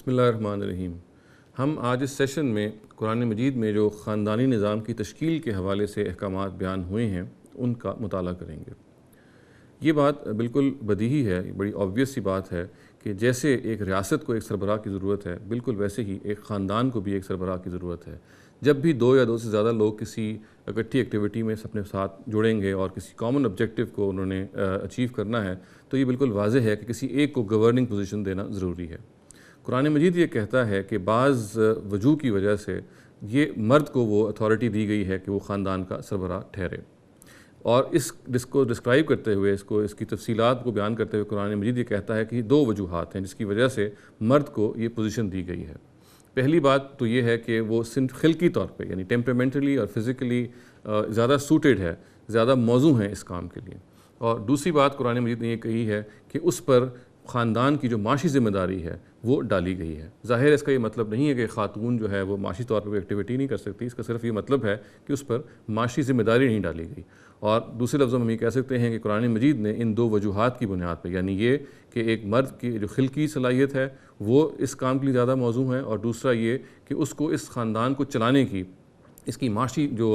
بسم اللہ الرحمن الرحیم۔ ہم آج اس سیشن میں قرآن مجید میں جو خاندانی نظام کی تشکیل کے حوالے سے احکامات بیان ہوئے ہیں ان کا مطالعہ کریں گے۔ یہ بات بالکل بدیہی ہے، بڑی آبویس سی بات ہے کہ جیسے ایک ریاست کو ایک سربراہ کی ضرورت ہے، بالکل ویسے ہی ایک خاندان کو بھی ایک سربراہ کی ضرورت ہے۔ جب بھی دو یا دو سے زیادہ لوگ کسی اکٹھی ایکٹیویٹی میں اپنے ساتھ جڑیں گے اور کسی کامن آبجیکٹیو کو انہوں نے اچیو کرنا ہے تو یہ بالکل واضح ہے کہ کسی ایک کو گورننگ پوزیشن دینا ضروری ہے۔ قرآن مجید یہ کہتا ہے کہ بعض وجوہ کی وجہ سے یہ مرد کو وہ اتھارٹی دی گئی ہے کہ وہ خاندان کا سربراہ ٹھہرے، اور اس کو ڈسکرائب کرتے ہوئے اس کی تفصیلات کو بیان کرتے ہوئے قرآن مجید یہ کہتا ہے کہ یہ دو وجوہات ہیں جس کی وجہ سے مرد کو یہ پوزیشن دی گئی ہے۔ پہلی بات تو یہ ہے کہ وہ خلقی طور پہ یعنی ٹیمپرامنٹلی اور فزیکلی زیادہ سوٹیڈ ہے، زیادہ موزوں ہیں اس کام کے لیے، اور دوسری بات قرآن مجید نے یہ کہی ہے کہ اس پر خاندان کی جو معاشی ذمہ داری ہے وہ ڈالی گئی ہے۔ ظاہر اس کا یہ مطلب نہیں ہے کہ خاتون جو ہے وہ معاشی طور پر ایکٹیویٹی نہیں کر سکتی، اس کا صرف یہ مطلب ہے کہ اس پر معاشی ذمہ داری نہیں ڈالی گئی۔ اور دوسرے لفظوں میں ہم یہ کہہ سکتے ہیں کہ قرآن مجید نے ان دو وجوہات کی بنیاد پہ، یعنی یہ کہ ایک مرد کی جو خلقی صلاحیت ہے وہ اس کام کے لیے زیادہ موزوں ہے، اور دوسرا یہ کہ اس کو اس خاندان کو چلانے کی اس کی معاشی جو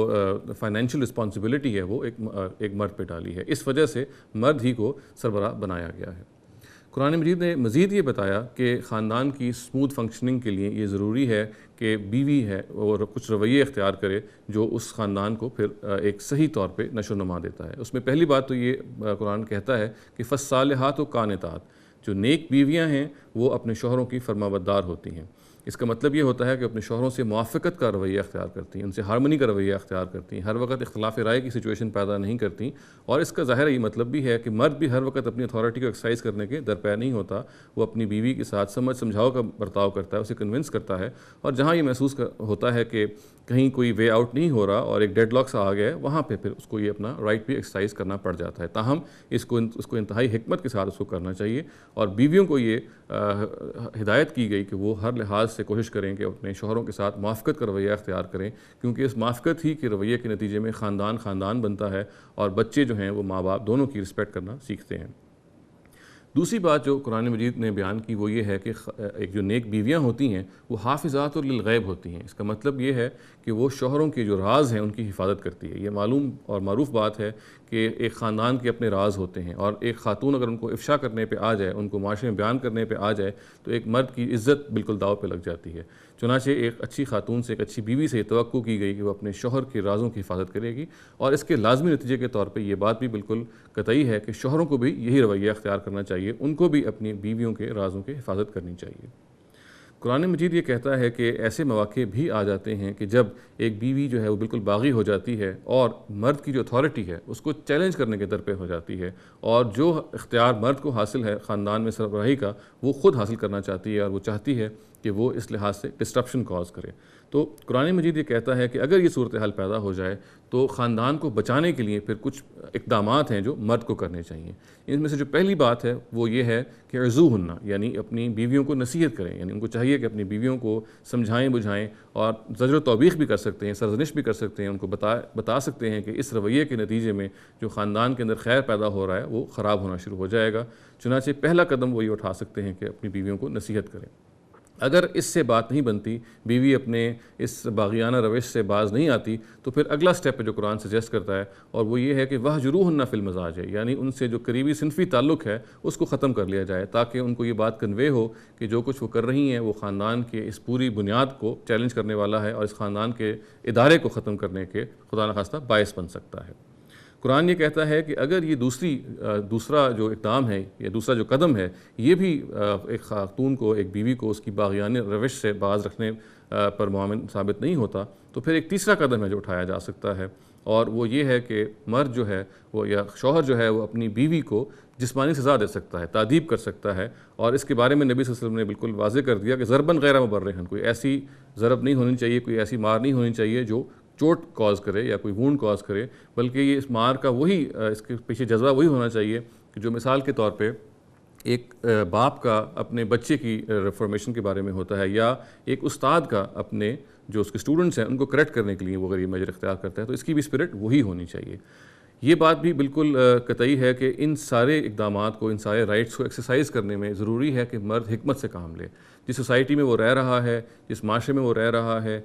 فائنینشیل رسپانسبلٹی ہے وہ ایک مرد پہ ڈالی ہے۔ اس وجہ سے مرد ہی کو سربراہ بنایا گیا ہے۔ قرآن مجید نے مزید یہ بتایا کہ خاندان کی اسموتھ فنکشننگ کے لیے یہ ضروری ہے کہ بیوی ہے اور کچھ رویے اختیار کرے جو اس خاندان کو پھر ایک صحیح طور پہ نشو و نما دیتا ہے۔ اس میں پہلی بات تو یہ قرآن کہتا ہے کہ فالصالحات و قانتات، جو نیک بیویاں ہیں وہ اپنے شوہروں کی فرمانبردار ہوتی ہیں۔ اس کا مطلب یہ ہوتا ہے کہ اپنے شوہروں سے موافقت کا رویہ اختیار کرتی ہیں، ان سے ہارمنی کا رویہ اختیار کرتی ہیں، ہر وقت اختلاف رائے کی سچویشن پیدا نہیں کرتی، اور اس کا ظاہر یہ مطلب بھی ہے کہ مرد بھی ہر وقت اپنی اتھارٹی کو ایکسرسائز کرنے کے درپے نہیں ہوتا، وہ اپنی بیوی کے ساتھ سمجھاؤ کا برتاؤ کرتا ہے، اسے کنونس کرتا ہے، اور جہاں یہ محسوس ہوتا ہے کہ کہیں کوئی وے آؤٹ نہیں ہو رہا اور ایک ڈیڈ لاک سا آ گیا ہے، وہاں پہ پھر اس کو یہ اپنا رائٹ بھی ایکسرسائز کرنا پڑ جاتا ہے۔ تاہم اس کو انتہائی حکمت کے ساتھ اس کو کرنا چاہیے، اور بیویوں کو یہ ہدایت کی گئی کہ وہ ہر لحاظ سے کوشش کریں کہ اپنے شوہروں کے ساتھ موافقت کا رویہ اختیار کریں، کیونکہ اس موافقت ہی کے رویے کے نتیجے میں خاندان بنتا ہے، اور بچے جو ہیں وہ ماں باپ دونوں کی رسپیکٹ کرنا سیکھتے ہیں۔ دوسری بات جو قرآن مجید نے بیان کی وہ یہ ہے کہ ایک جو نیک بیویاں ہوتی ہیں وہ حافظات للغیب ہوتی ہیں۔ اس کا مطلب یہ ہے کہ وہ شوہروں کے جو راز ہیں ان کی حفاظت کرتی ہے۔ یہ معلوم اور معروف بات ہے کہ ایک خاندان کے اپنے راز ہوتے ہیں، اور ایک خاتون اگر ان کو افشا کرنے پہ آ جائے، ان کو معاشرے میں بیان کرنے پہ آ جائے تو ایک مرد کی عزت بالکل داؤ پہ لگ جاتی ہے۔ چنانچہ ایک اچھی خاتون سے، ایک اچھی بیوی سے یہ توقع کی گئی کہ وہ اپنے شوہر کے رازوں کی حفاظت کرے گی، اور اس کے لازمی نتیجے کے طور پہ یہ بات بھی بالکل قطعی ہے کہ شوہروں کو بھی یہی رویہ اختیار کرنا چاہیے، ان کو بھی اپنی بیویوں کے رازوں کی حفاظت کرنی چاہیے۔ قرآن مجید یہ کہتا ہے کہ ایسے مواقع بھی آ جاتے ہیں کہ جب ایک بیوی جو ہے وہ بالکل باغی ہو جاتی ہے اور مرد کی جو اتھارٹی ہے اس کو چیلنج کرنے کے در پہ ہو جاتی ہے، اور جو اختیار مرد کو حاصل ہے خاندان میں سربراہی کا وہ خود حاصل کرنا چاہتی ہے، اور وہ چاہتی ہے کہ وہ اس لحاظ سے ڈسٹرپشن کاز کرے۔ تو قرآن مجید یہ کہتا ہے کہ اگر یہ صورتحال پیدا ہو جائے تو خاندان کو بچانے کے لیے پھر کچھ اقدامات ہیں جو مرد کو کرنے چاہیے۔ ان میں سے جو پہلی بات ہے وہ یہ ہے کہ عظوہن، یعنی اپنی بیویوں کو نصیحت کریں، یعنی ان کو چاہیے کہ اپنی بیویوں کو سمجھائیں بجھائیں، اور زجر و توبیخ بھی کر سکتے ہیں، سرزنش بھی کر سکتے ہیں، ان کو بتا سکتے ہیں کہ اس رویے کے نتیجے میں جو خاندان کے اندر خیر پیدا ہو رہا ہے وہ خراب ہونا شروع ہو جائے گا۔ چنانچہ پہلا قدم وہ یہ اٹھا سکتے ہیں کہ اپنی بیویوں کو نصیحت کریں۔ اگر اس سے بات نہیں بنتی، بیوی اپنے اس باغیانہ روش سے باز نہیں آتی، تو پھر اگلا سٹیپ ہے جو قرآن سجیسٹ کرتا ہے، اور وہ یہ ہے کہ وَاہْجُرُوهُنَّ فِی الْمَضَاجِعِ، یعنی ان سے جو قریبی صنفی تعلق ہے اس کو ختم کر لیا جائے، تاکہ ان کو یہ بات کنوے ہو کہ جو کچھ وہ کر رہی ہیں وہ خاندان کے اس پوری بنیاد کو چیلنج کرنے والا ہے، اور اس خاندان کے ادارے کو ختم کرنے کے خدا نخواستہ باعث بن سکتا ہے۔ قرآن یہ کہتا ہے کہ اگر یہ دوسرا جو اقدام ہے یا دوسرا جو قدم ہے یہ بھی ایک خاتون کو، ایک بیوی کو اس کی باغیانہ روش سے باز رکھنے پر معاون ثابت نہیں ہوتا، تو پھر ایک تیسرا قدم ہے جو اٹھایا جا سکتا ہے، اور وہ یہ ہے کہ مرد جو ہے وہ یا شوہر جو ہے وہ اپنی بیوی کو جسمانی سزا دے سکتا ہے، تادیب کر سکتا ہے، اور اس کے بارے میں نبی صلی اللہ علیہ وسلم نے بالکل واضح کر دیا کہ ضرباً غیر مبرحن، کوئی ایسی ضرب نہیں ہونی چاہیے، کوئی ایسی مار نہیں ہونی چاہیے جو چوٹ کاز کرے یا کوئی وونڈ کاز کرے، بلکہ یہ اس مار کا اس کے پیچھے جذبہ وہی ہونا چاہیے کہ جو مثال کے طور پہ ایک باپ کا اپنے بچے کی ریفارمیشن کے بارے میں ہوتا ہے، یا ایک استاد کا اپنے جو اس کے اسٹوڈنٹس ہیں ان کو کریکٹ کرنے کے لیے وہ اگر یہ میجر اختیار کرتا ہے تو اس کی بھی اسپرٹ وہی ہونی چاہیے۔ یہ بات بھی بالکل قطعی ہے کہ ان سارے اقدامات کو، ان سارے رائٹس کو ایکسرسائز کرنے میں ضروری ہے کہ مرد حکمت سے کام لے۔ جس سوسائٹی میں وہ رہ رہا ہے، جس معاشرے میں وہ رہ رہا ہے،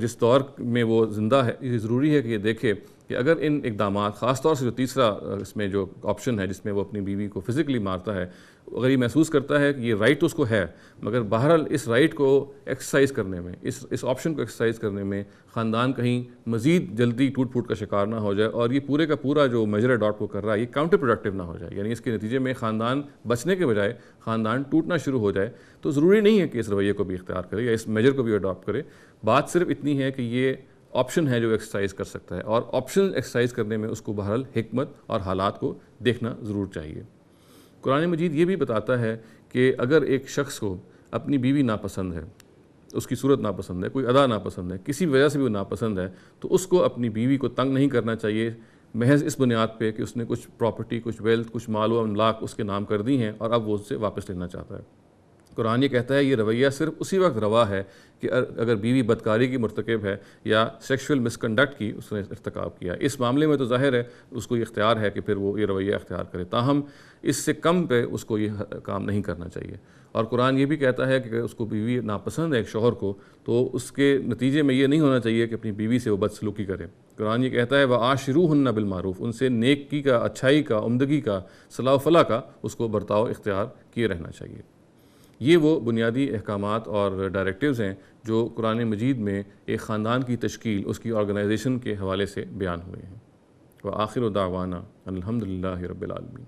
جس دور میں وہ زندہ ہے، یہ ضروری ہے کہ یہ دیکھے کہ اگر ان اقدامات، خاص طور سے جو تیسرا اس میں جو آپشن ہے جس میں وہ اپنی بیوی کو فزیکلی مارتا ہے، اگر یہ محسوس کرتا ہے کہ یہ رائٹ اس کو ہے، مگر بہرحال اس رائٹ کو ایکسرسائز کرنے میں، اس آپشن کو ایکسرسائز کرنے میں خاندان کہیں مزید جلدی ٹوٹ پھوٹ کا شکار نہ ہو جائے اور یہ پورے کا پورا جو میجر اڈاپٹ وہ کر رہا ہے یہ کاؤنٹر پروڈکٹیو نہ ہو جائے، یعنی اس کے نتیجے میں خاندان بچنے کے بجائے خاندان ٹوٹنا شروع ہو جائے، تو ضروری نہیں ہے کہ اس رویے کو بھی اختیار کرے یا اس میجر کو بھی اڈاپٹ کرے۔ بات صرف اتنی ہے کہ یہ آپشن ہے جو ایکسرسائز کر سکتا ہے، اور آپشن ایکسرسائز کرنے میں اس کو بہرحال حکمت اور حالات کو دیکھنا ضرور چاہیے۔ قرآن مجید یہ بھی بتاتا ہے کہ اگر ایک شخص کو اپنی بیوی ناپسند ہے، اس کی صورت ناپسند ہے، کوئی ادا ناپسند ہے، کسی وجہ سے بھی وہ ناپسند ہے، تو اس کو اپنی بیوی کو تنگ نہیں کرنا چاہیے محض اس بنیاد پہ کہ اس نے کچھ پراپرٹی، کچھ ویلتھ، کچھ مال و املاک اس کے نام کر دی ہیں اور اب وہ اس سے واپس لینا چاہتا ہے۔ قرآن یہ کہتا ہے یہ رویہ صرف اسی وقت روا ہے کہ اگر بیوی بدکاری کی مرتکب ہے یا سیکشول مس کنڈکٹ کی اس نے ارتکاب کیا، اس معاملے میں تو ظاہر ہے اس کو یہ اختیار ہے کہ پھر وہ یہ رویہ اختیار کرے، تاہم اس سے کم پہ اس کو یہ کام نہیں کرنا چاہیے۔ اور قرآن یہ بھی کہتا ہے کہ اس کو بیوی ناپسند ہے ایک شوہر کو، تو اس کے نتیجے میں یہ نہیں ہونا چاہیے کہ اپنی بیوی سے وہ بدسلوکی کرے۔ قرآن یہ کہتا ہے وَعَاشِرُوهُنَّ بِالْمَعْرُوفِ، ان سے نیکی کا، اچھائی کا، عمدگی کا، صلاح و فلاح کا اس کو برتاؤ اختیار کیے رہنا چاہیے۔ یہ وہ بنیادی احکامات اور ڈائریکٹیوز ہیں جو قرآن مجید میں ایک خاندان کی تشکیل، اس کی آرگنائزیشن کے حوالے سے بیان ہوئے ہیں۔ وآخر دعوانا الحمد للہ رب العالمین۔